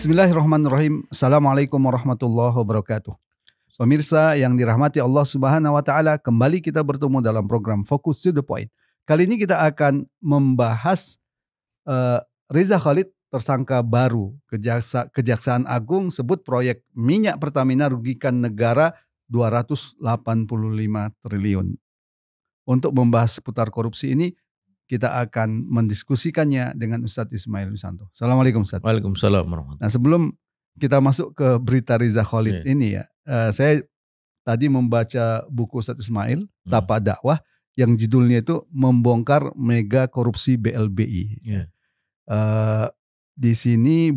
Bismillahirrahmanirrahim. Assalamualaikum warahmatullahi wabarakatuh. Pemirsa yang dirahmati Allah Subhanahu wa taala, kembali kita bertemu dalam program Focus to the Point. Kali ini kita akan membahas Reza Khalid, tersangka baru Kejaksaan Agung sebut proyek minyak Pertamina rugikan negara 285 triliun. Untuk membahas seputar korupsi ini, kita akan mendiskusikannya dengan Ustadz Ismail Wisanto. Assalamualaikum Ustadz. Waalaikumsalam warahmatullahi wabarakatuh. Nah, sebelum kita masuk ke berita Reza Khalid ini ya, saya tadi membaca buku Ustadz Ismail, Tapak Dakwah, yang judulnya itu Membongkar Mega Korupsi BLBI. Di sini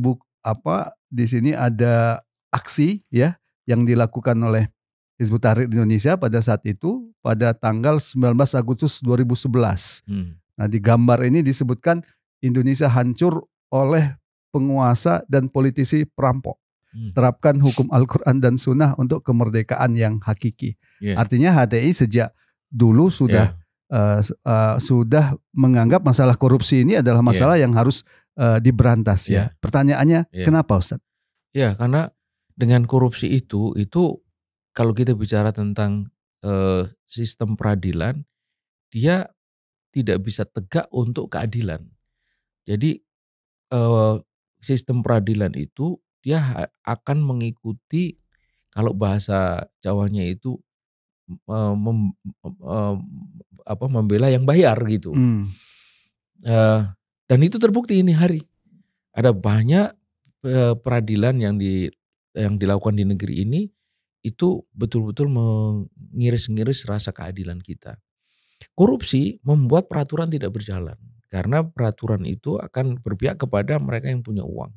di sini ada aksi ya yang dilakukan oleh Hizbut Tahrir Indonesia pada saat itu pada tanggal 19 Agustus 2011. Nah, di gambar ini disebutkan Indonesia hancur oleh penguasa dan politisi perampok. Terapkan hukum Al-Quran dan Sunnah untuk kemerdekaan yang hakiki. Artinya HTI sejak dulu sudah menganggap masalah korupsi ini adalah masalah yang harus diberantas ya. Pertanyaannya kenapa Ustaz? Ya, karena dengan korupsi itu kalau kita bicara tentang sistem peradilan, dia tidak bisa tegak untuk keadilan. Jadi sistem peradilan itu dia akan mengikuti, kalau bahasa Jawanya itu membela yang bayar gitu. Dan itu terbukti ini hari. Ada banyak peradilan yang dilakukan di negeri ini itu betul-betul mengiris-ngiris rasa keadilan kita. Korupsi membuat peraturan tidak berjalan karena peraturan itu akan berpihak kepada mereka yang punya uang.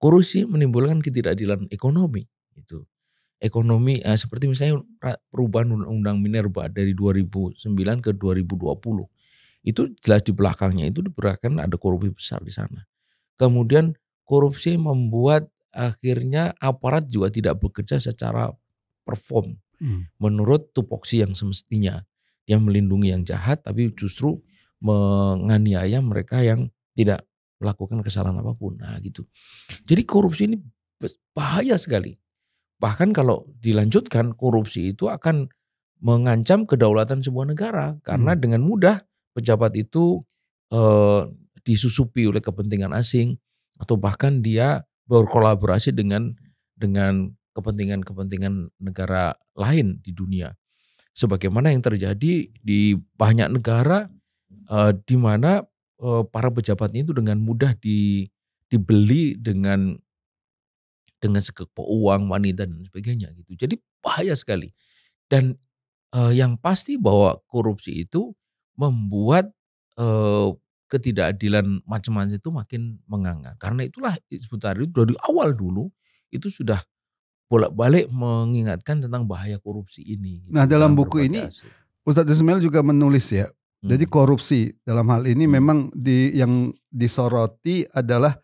Korupsi menimbulkan ketidakadilan ekonomi. Itu ekonomi seperti misalnya perubahan undang-undang minerba dari 2009 ke 2020. Itu jelas di belakangnya itu diperkirakan ada korupsi besar di sana. Kemudian korupsi membuat akhirnya aparat juga tidak bekerja secara perform menurut tupoksi yang semestinya. Yang melindungi yang jahat tapi justru menganiaya mereka yang tidak melakukan kesalahan apapun. Nah gitu. Jadi korupsi ini bahaya sekali. Bahkan kalau dilanjutkan, korupsi itu akan mengancam kedaulatan sebuah negara. Karena dengan mudah pejabat itu disusupi oleh kepentingan asing. Atau bahkan dia berkolaborasi dengan kepentingan-kepentingan negara lain di dunia. Sebagaimana yang terjadi di banyak negara di mana para pejabatnya itu dengan mudah dibeli dengan sekepok uang, wanita dan sebagainya gitu. Jadi bahaya sekali. Dan yang pasti bahwa korupsi itu membuat ketidakadilan macam-macam itu makin menganga. Karena itulah Hizbut Tahrir dari awal dulu itu sudah bolak-balik mengingatkan tentang bahaya korupsi ini. Nah, dalam buku ini Ustadz Ismail juga menulis ya. Jadi korupsi dalam hal ini memang yang disoroti adalah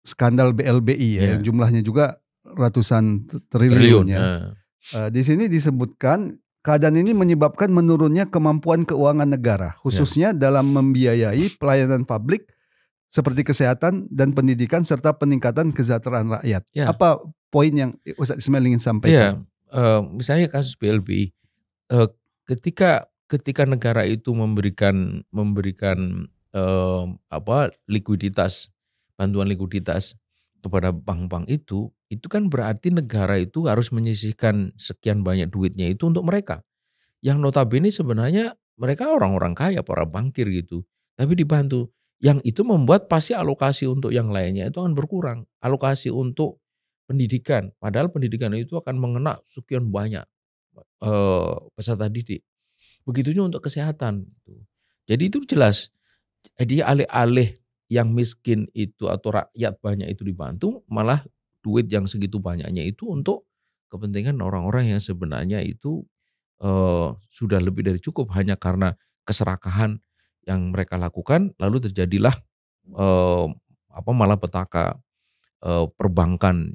skandal BLBI ya, yang jumlahnya juga ratusan triliun ya. Di sini disebutkan keadaan ini menyebabkan menurunnya kemampuan keuangan negara, khususnya dalam membiayai pelayanan publik seperti kesehatan dan pendidikan serta peningkatan kesejahteraan rakyat. Apa poin yang Ustadz Ismail ingin sampaikan? Misalnya kasus BLBI, ketika negara itu memberikan likuiditas, bantuan likuiditas kepada bank-bank itu kan berarti negara itu harus menyisihkan sekian banyak duitnya itu untuk mereka. Yang notabene sebenarnya mereka orang-orang kaya, para bankir gitu, tapi dibantu. Yang itu membuat pasti alokasi untuk yang lainnya itu akan berkurang. Alokasi untuk pendidikan, padahal pendidikan itu akan mengena sekian banyak peserta didik. Begitu juga untuk kesehatan. Jadi itu jelas. Jadi alih-alih yang miskin itu atau rakyat banyak itu dibantu, malah duit yang segitu banyaknya itu untuk kepentingan orang-orang yang sebenarnya itu sudah lebih dari cukup hanya karena keserakahan yang mereka lakukan, lalu terjadilah malapetaka perbankan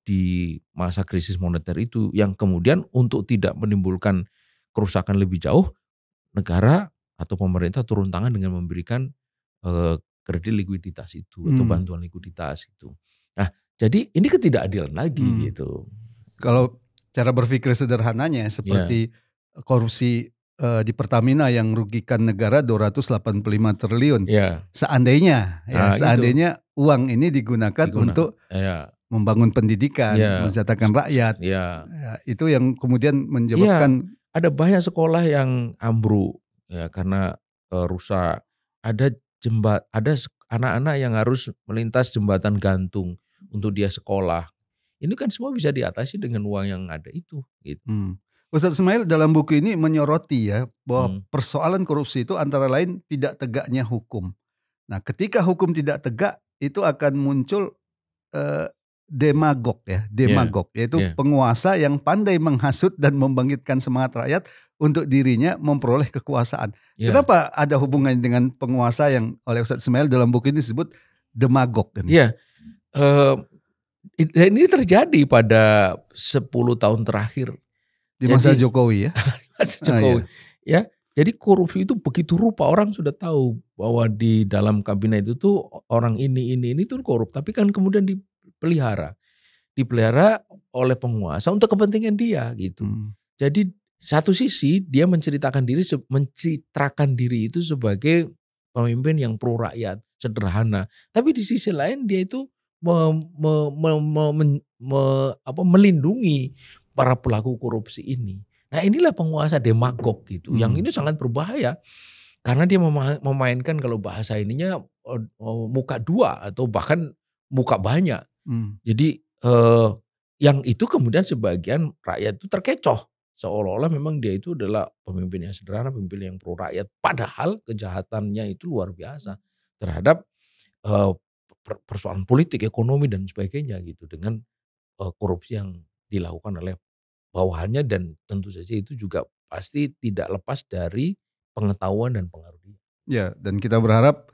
di masa krisis moneter itu, yang kemudian untuk tidak menimbulkan kerusakan lebih jauh, negara atau pemerintah turun tangan dengan memberikan kredit likuiditas itu atau bantuan likuiditas itu. Nah, jadi ini ketidakadilan lagi gitu. Kalau cara berpikir sederhananya seperti korupsi di Pertamina yang merugikan negara 285 triliun. Seandainya seandainya uang ini digunakan untuk membangun pendidikan, mensejahterakan rakyat. Itu yang kemudian menyebabkan ada banyak sekolah yang ambruk ya karena rusak. Ada anak-anak yang harus melintas jembatan gantung untuk dia sekolah. Ini kan semua bisa diatasi dengan uang yang ada itu. Gitu. Ustadz Ismail dalam buku ini menyoroti ya bahwa persoalan korupsi itu antara lain tidak tegaknya hukum. Nah, ketika hukum tidak tegak itu akan muncul demagog yaitu penguasa yang pandai menghasut dan membangkitkan semangat rakyat untuk dirinya memperoleh kekuasaan. Kenapa ada hubungannya dengan penguasa yang oleh Ustadz Ismail dalam buku ini disebut demagog? Ini terjadi pada 10 tahun terakhir di masa Jokowi ya. Masa Jokowi ya. Jadi korupsi itu begitu rupa, orang sudah tahu bahwa di dalam kabinet itu tuh orang ini tuh korup, tapi kan kemudian dipelihara oleh penguasa untuk kepentingan dia gitu. Jadi satu sisi dia mencitrakan diri itu sebagai pemimpin yang pro rakyat, sederhana. Tapi di sisi lain dia itu melindungi para pelaku korupsi ini. Nah, inilah penguasa demagog gitu. Yang ini sangat berbahaya karena dia memainkan kalau bahasa ininya muka dua atau bahkan muka banyak. Jadi yang itu kemudian sebagian rakyat itu terkecoh seolah-olah memang dia itu adalah pemimpin yang sederhana, pemimpin yang pro rakyat. Padahal kejahatannya itu luar biasa terhadap persoalan politik, ekonomi dan sebagainya gitu dengan korupsi yang dilakukan oleh bawahannya, dan tentu saja itu juga pasti tidak lepas dari pengetahuan dan pengaruh dia. Ya, dan kita berharap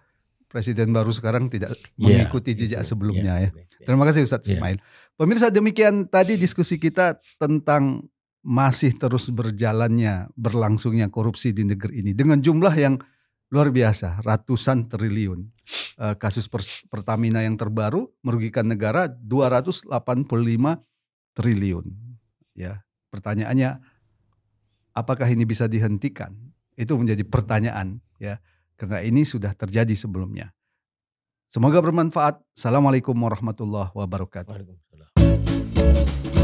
presiden baru sekarang tidak mengikuti jejak sebelumnya ya. Terima kasih Ustadz Ismail. Pemirsa, demikian tadi diskusi kita tentang masih terus berlangsungnya korupsi di negeri ini dengan jumlah yang luar biasa, ratusan triliun. Kasus Pertamina yang terbaru merugikan negara 285 triliun. Ya, pertanyaannya apakah ini bisa dihentikan? Itu menjadi pertanyaan ya, karena ini sudah terjadi sebelumnya. Semoga bermanfaat. Assalamualaikum warahmatullahi wabarakatuh. Waalaikumsalam.